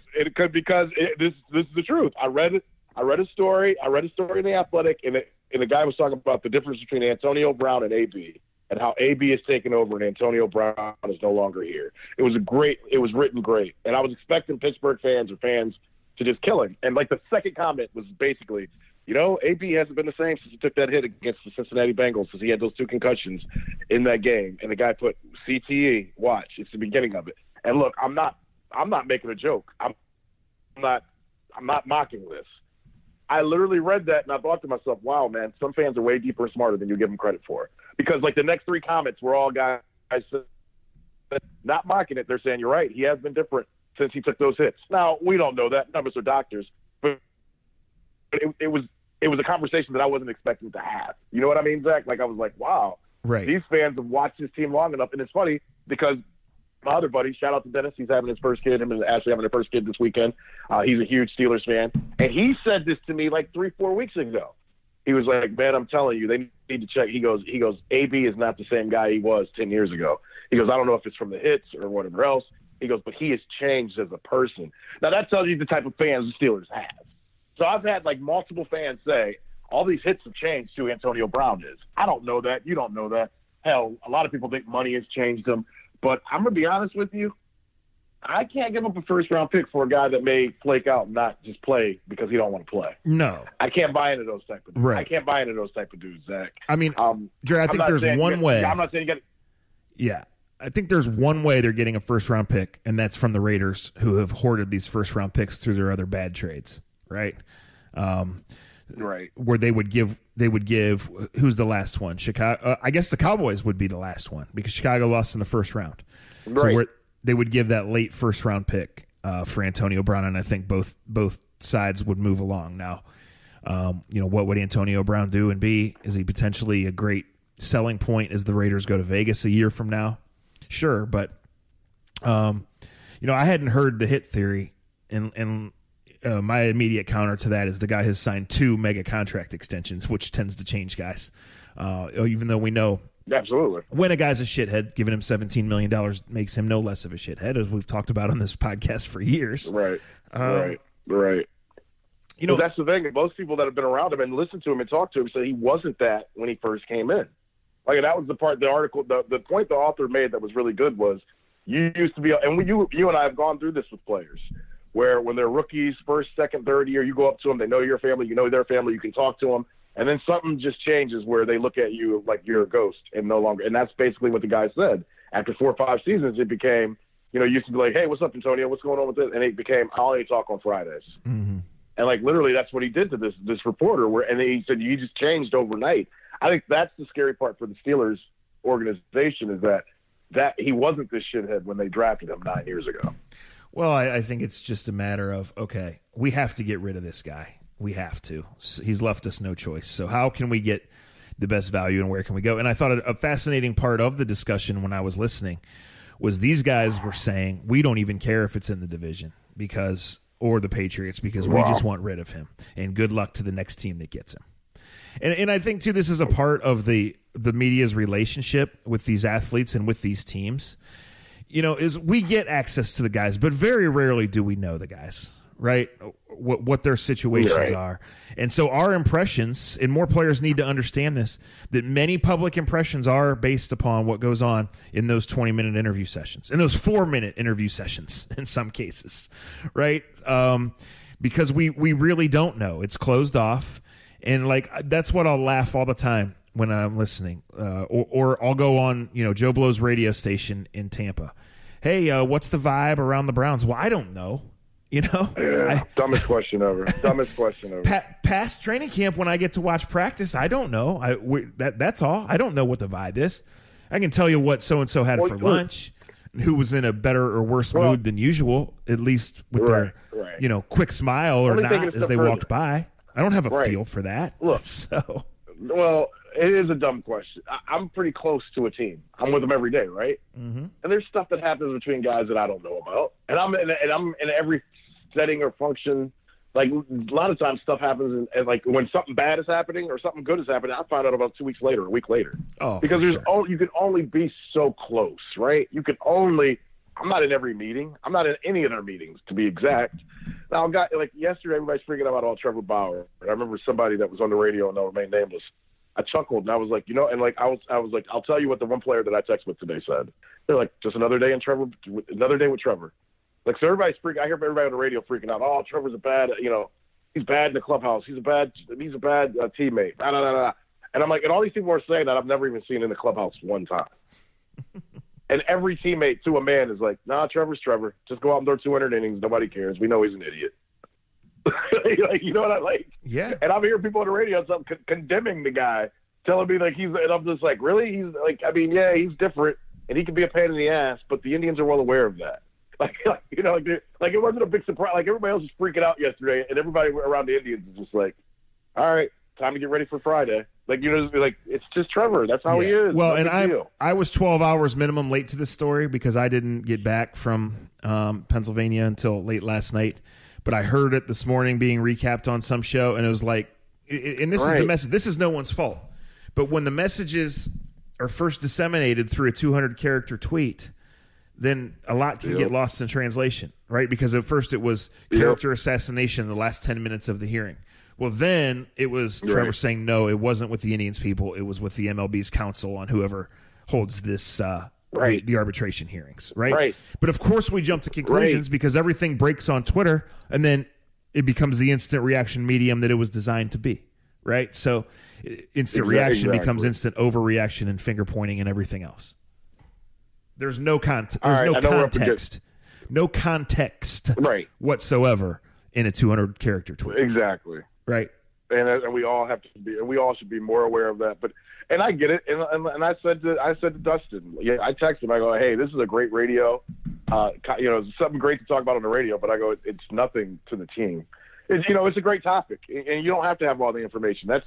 is the truth. I read a story in The Athletic, and the guy was talking about the difference between Antonio Brown and AB, and how AB has taken over and Antonio Brown is no longer here. It was written great, and I was expecting Pittsburgh fans or fans to just kill him. And like the second comment was basically, AB hasn't been the same since he took that hit against the Cincinnati Bengals, since he had those 2 concussions in that game. And the guy put CTE. Watch, it's the beginning of it. And look, I'm not making a joke. I'm not mocking this. I literally read that and I thought to myself, wow, man, some fans are way deeper and smarter than you give them credit for. Because like the next 3 comments were all guys not mocking it. They're saying, you're right. He has been different since he took those hits. Now, we don't know that. None of us are doctors. But it was a conversation that I wasn't expecting to have. You know what I mean, Zach? Like, I was like, wow. Right. These fans have watched this team long enough. And it's funny because my other buddy, shout out to Dennis, he's having his first kid. Him and Ashley having their first kid this weekend. He's a huge Steelers fan. And he said this to me like 3-4 weeks ago. He was like, man, I'm telling you, they need to check. He goes, AB is not the same guy he was 10 years ago. He goes, I don't know if it's from the hits or whatever else. He goes, but he has changed as a person. Now, that tells you the type of fans the Steelers have. So I've had like multiple fans say, all these hits have changed who Antonio Brown is. I don't know that. You don't know that. Hell, a lot of people think money has changed him. But I'm going to be honest with you. I can't give up a first-round pick for a guy that may flake out and not just play because he don't want to play. No. I can't buy into those type of dudes. Right. I can't buy into those type of dudes, Zach. I mean, Jerry, I think there's one way. I'm not saying you got to. Yeah. I think there's one way they're getting a first-round pick, and that's from the Raiders, who have hoarded these first-round picks through their other bad trades, right? Right. Where they would give who's the last one? Chicago. I guess the Cowboys would be the last one because Chicago lost in the first round. Right. So where they would give that late first round pick for Antonio Brown, and I think both sides would move along. Now, what would Antonio Brown do? And B, is he potentially a great selling point as the Raiders go to Vegas a year from now? Sure, but I hadn't heard the hit theory, and my immediate counter to that is the guy has signed 2 mega contract extensions, which tends to change guys. Even though we know absolutely when a guy's a shithead, giving him $17 million makes him no less of a shithead, as we've talked about on this podcast for years. Right. Right. That's the thing. Most people that have been around him and listened to him and talked to him say he wasn't that when he first came in. Like, that was the part, the article, the point the author made that was really good was you used to be, and you and I have gone through this with players, where when they're rookies, first, second, third year, you go up to them, they know your family, you know their family, you can talk to them, and then something just changes where they look at you like you're a ghost and no longer. And that's basically what the guy said. After 4 or 5 seasons, it became, used to be like, hey, what's up, Antonio? What's going on with this? And it became, I only talk on Fridays. Mm-hmm. And like literally, that's what he did to this reporter. And he said he just changed overnight. I think that's the scary part for the Steelers organization is that he wasn't this shithead when they drafted him 9 years ago. Well, I think it's just a matter of, okay, we have to get rid of this guy. We have to. He's left us no choice. So how can we get the best value and where can we go? And I thought a fascinating part of the discussion when I was listening was these guys were saying, we don't even care if it's in the division or the Patriots because we just want rid of him. And good luck to the next team that gets him. And I think, too, this is a part of the media's relationship with these athletes and with these teams. Is we get access to the guys, but very rarely do we know the guys, right? What their situations are. And so our impressions, and more players need to understand this, that many public impressions are based upon what goes on in those 20-minute interview sessions, in those 4-minute interview sessions in some cases, right? Because we really don't know. It's closed off. And that's what I'll laugh all the time when I'm listening, or I'll go on, Joe Blow's radio station in Tampa. Hey, what's the vibe around the Browns? Well, I don't know. Dumbest question ever. Past training camp, when I get to watch practice, I don't know. That's all. I don't know what the vibe is. I can tell you what so and so had for lunch, who was in a better or worse mood than usual, at least with their quick smile or not as they walked by. I don't have a feel for that. Look, so it is a dumb question. I'm pretty close to a team. I'm with them every day, right? Mm-hmm. And there's stuff that happens between guys that I don't know about. And I'm in every setting or function. Like a lot of times, stuff happens, and like when something bad is happening or something good is happening, I find out about 2 weeks later, a week later. Oh, because you can only be so close, right? You can only. I'm not in every meeting. I'm not in any of their meetings, to be exact. Now, yesterday, everybody's freaking out about Trevor Bauer. And I remember somebody that was on the radio and they'll remain nameless. I chuckled and I was like, I was like, I'll tell you what the one player that I text with today said. They're like, just another day with Trevor. Like, so everybody's freaking. I hear everybody on the radio freaking out. Oh, Trevor's a bad, he's bad in the clubhouse. He's a bad teammate. Blah, blah, blah, blah. And I'm like, and all these people are saying that I've never even seen in the clubhouse one time. And every teammate to a man is like, nah, Trevor's Trevor. Just go out and throw 200 innings. Nobody cares. We know he's an idiot. Like, you know what I like? Yeah. And I'm hearing people on the radio condemning the guy, telling me like and I'm just like, really? He's like, I mean, yeah, he's different and he can be a pain in the ass, but the Indians are well aware of that. Like you know, like it wasn't a big surprise. Like everybody else was freaking out yesterday, and everybody around the Indians is just like, all right, time to get ready for Friday. Like, you know, like it's just Trevor. That's how he is. Well, and I was 12 hours minimum late to this story because I didn't get back from Pennsylvania until late last night. But I heard it this morning being recapped on some show, and it was like, and this is the message. This is no one's fault. But when the messages are first disseminated through a 200-character tweet, then a lot can get lost in translation, right? Because at first it was character assassination in the last 10 minutes of the hearing. Well, then it was Trevor saying, no, it wasn't with the Indians people. It was with the MLB's counsel on whoever holds this the arbitration hearings, right? But, of course, we jump to conclusions because everything breaks on Twitter, and then it becomes the instant reaction medium that it was designed to be, right? So instant reaction becomes instant overreaction and finger-pointing and everything else. There's no context. No context whatsoever in a 200-character tweet. Exactly. Right. And we all have to be. We all should be more aware of that. And I get it. And I said to Dustin, I texted him. I go, hey, this is a great radio. It's something great to talk about on the radio. But I go, it's nothing to the team. It's a great topic, and you don't have to have all the information. That's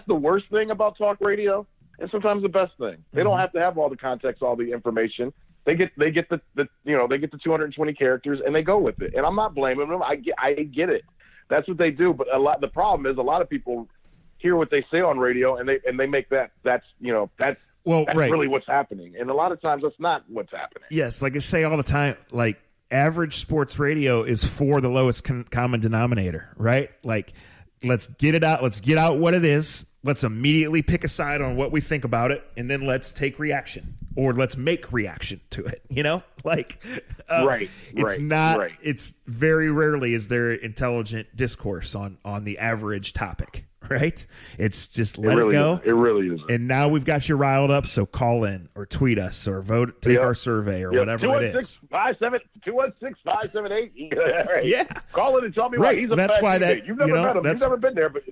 the worst thing about talk radio. And sometimes the best thing. They don't have to have all the context, all the information. They get the 220 characters and they go with it. And I'm not blaming them. I get it. That's what they do. But the problem is a lot of people hear what they say on radio and they make that's really what's happening. And a lot of times that's not what's happening. Yes, like I say all the time, like average sports radio is for the lowest common denominator, right? Like, let's get it out. Let's get out what it is. Let's immediately pick a side on what we think about it, and then let's take reaction or let's make reaction to it. It's very rarely is there intelligent discourse on the average topic, right? It's just let it go. It really is. And now we've got you riled up, so call in or tweet us or vote, take our survey or whatever it is. 216-578. Yeah. Call in and tell me why he's a that's why teammate. You've never met him. You've never been there. But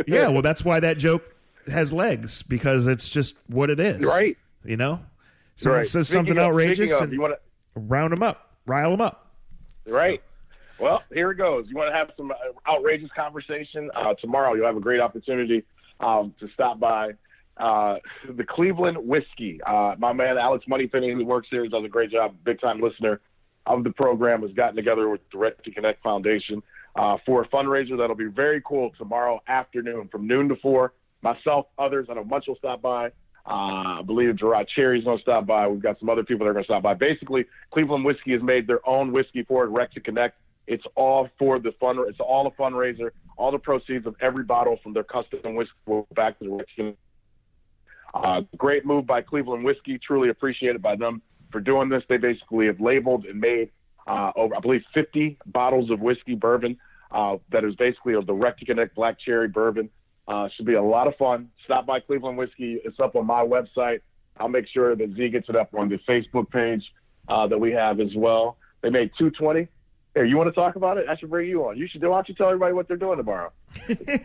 yeah, well, that's why that joke has legs, because it's just what it is. Right. Someone says something outrageous and round them up, rile them up. Right. Well, here it goes. You want to have some outrageous conversation? Tomorrow you'll have a great opportunity to stop by the Cleveland Whiskey. My man, Alex Moneypenny, who works here, does a great job, big-time listener of the program, has gotten together with the Direct to Connect Foundation for a fundraiser that'll be very cool tomorrow afternoon from noon to 4. Myself, others, I know Munch will stop by. I believe Gerard Cherry's going to stop by. We've got some other people that are going to stop by. Basically, Cleveland Whiskey has made their own whiskey for it, Direct to Connect. It's all for the fund. It's all a fundraiser. All the proceeds of every bottle from their custom whiskey will go back to the Direct. Great move by Cleveland Whiskey. Truly appreciated by them for doing this. They basically have labeled and made over, I believe, 50 bottles of whiskey bourbon that is basically a Direct to Connect Black Cherry bourbon. Should be a lot of fun. Stop by Cleveland Whiskey. It's up on my website. I'll make sure that Z gets it up on the Facebook page that we have as well. They made 220. Hey, you want to talk about it? I should bring you on. Why don't you tell everybody what they're doing tomorrow?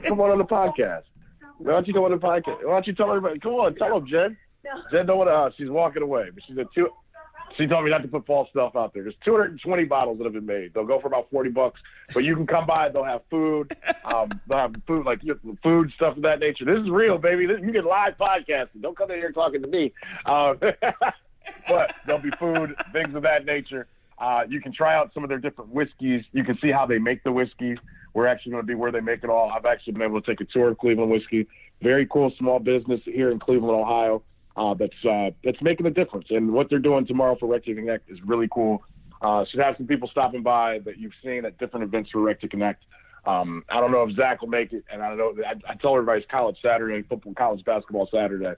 Come on the podcast. Why don't you go on the podcast? Why don't you tell everybody? Come on, tell them, Jen. No. Jen don't want to. She's walking away, but she told me not to put false stuff out there. There's 220 bottles that have been made. They'll go for about $40, but you can come by. They'll have food. They'll have food, like food stuff of that nature. This is real, baby. You get live podcasting. Don't come in here talking to me. But there'll be food, things of that nature. You can try out some of their different whiskeys. You can see how they make the whiskey. We're actually going to be where they make it all. I've actually been able to take a tour of Cleveland Whiskey. Very cool small business here in Cleveland, Ohio. That's making a difference. And what they're doing tomorrow for Rec to Connect is really cool. Should have some people stopping by that you've seen at different events for Rec to Connect. I don't know if Zach will make it, and I don't know. I tell everybody it's college Saturday, football, college basketball Saturday. Right.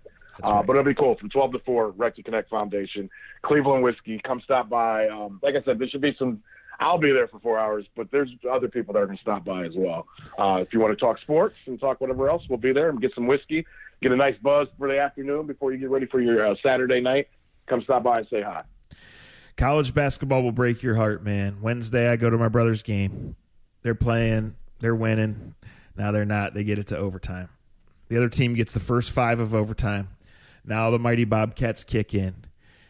But it'll be cool from 12 to 4, Rec to Connect Foundation, Cleveland Whiskey. Come stop by. Like I said, there should be some. I'll be there for 4 hours, but there's other people that are going to stop by as well. If you want to talk sports and talk whatever else, we'll be there and get some whiskey, get a nice buzz for the afternoon before you get ready for your Saturday night. Come stop by and say hi. College basketball will break your heart, man. Wednesday, I go to my brother's game. They're playing. They're winning. Now they're not. They get it to overtime. The other team gets the first 5 of overtime. Now the mighty Bobcats kick in.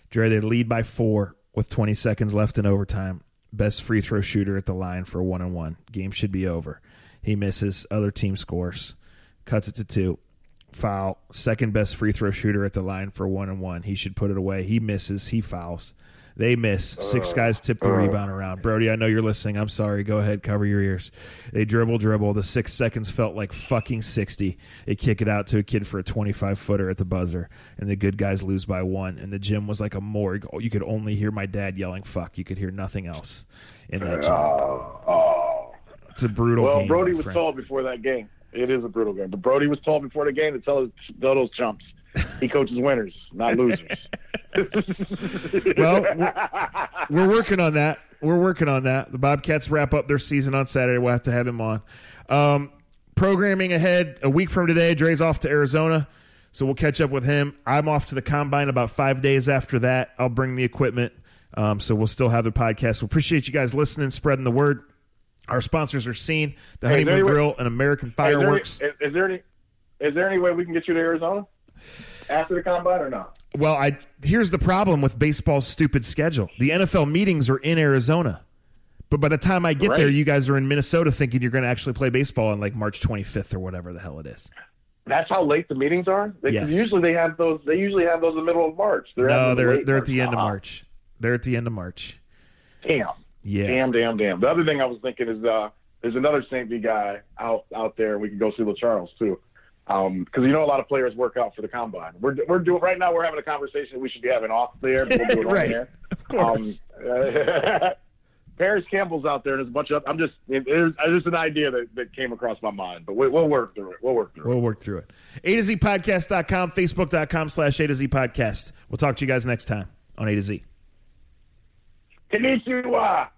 Dre, they lead by 4 with 20 seconds left in overtime. Best free throw shooter at the line for a 1-on-1. Game should be over. He misses. Other team scores. Cuts it to 2. Foul. Second best free throw shooter at the line for 1-on-1. He should put it away. He misses. He fouls. They miss. 6 guys tip the rebound around. Brody, I know you're listening. I'm sorry. Go ahead. Cover your ears. They dribble. The 6 seconds felt like fucking 60. They kick it out to a kid for a 25-footer at the buzzer, and the good guys lose by 1. And the gym was like a morgue. You could only hear my dad yelling, fuck. You could hear nothing else in that gym. It's a brutal game. Well, Brody was told before that game. It is a brutal game. But Brody was told before the game to tell those chumps he coaches winners, not losers. Well, we're working on that. The Bobcats wrap up their season on Saturday. We'll have to have him on. Programming ahead, a week from today, Dre's off to Arizona, so we'll catch up with him. I'm off to the Combine about 5 days after that. I'll bring the equipment, so we'll still have the podcast. We appreciate you guys listening, spreading the word. Our sponsors are Scene, the Honeymoon Grill, and American Fireworks. Is there any way we can get you to Arizona after the Combine or not? Well, here's the problem with baseball's stupid schedule. The NFL meetings are in Arizona. But by the time I get there, you guys are in Minnesota thinking you're going to actually play baseball on like March 25th or whatever the hell it is. That's how late the meetings are? Yes. Usually they have those in the middle of March. They're at the end of March. They're at the end of March. Damn. Yeah. Damn. The other thing I was thinking is there's another St. B guy out there. We could go see LaCharles too. Because a lot of players work out for the Combine. We're doing right now. We're having a conversation we should be having off there. But we'll do it on right. there. Of course. Paris Campbell's out there, and there's a bunch of. There's just an idea that came across my mind, but we'll work through it. We'll work through it. A to Z podcast.com, facebook.com/A to Z podcast. We'll talk to you guys next time on A to Z. Konnichiwa.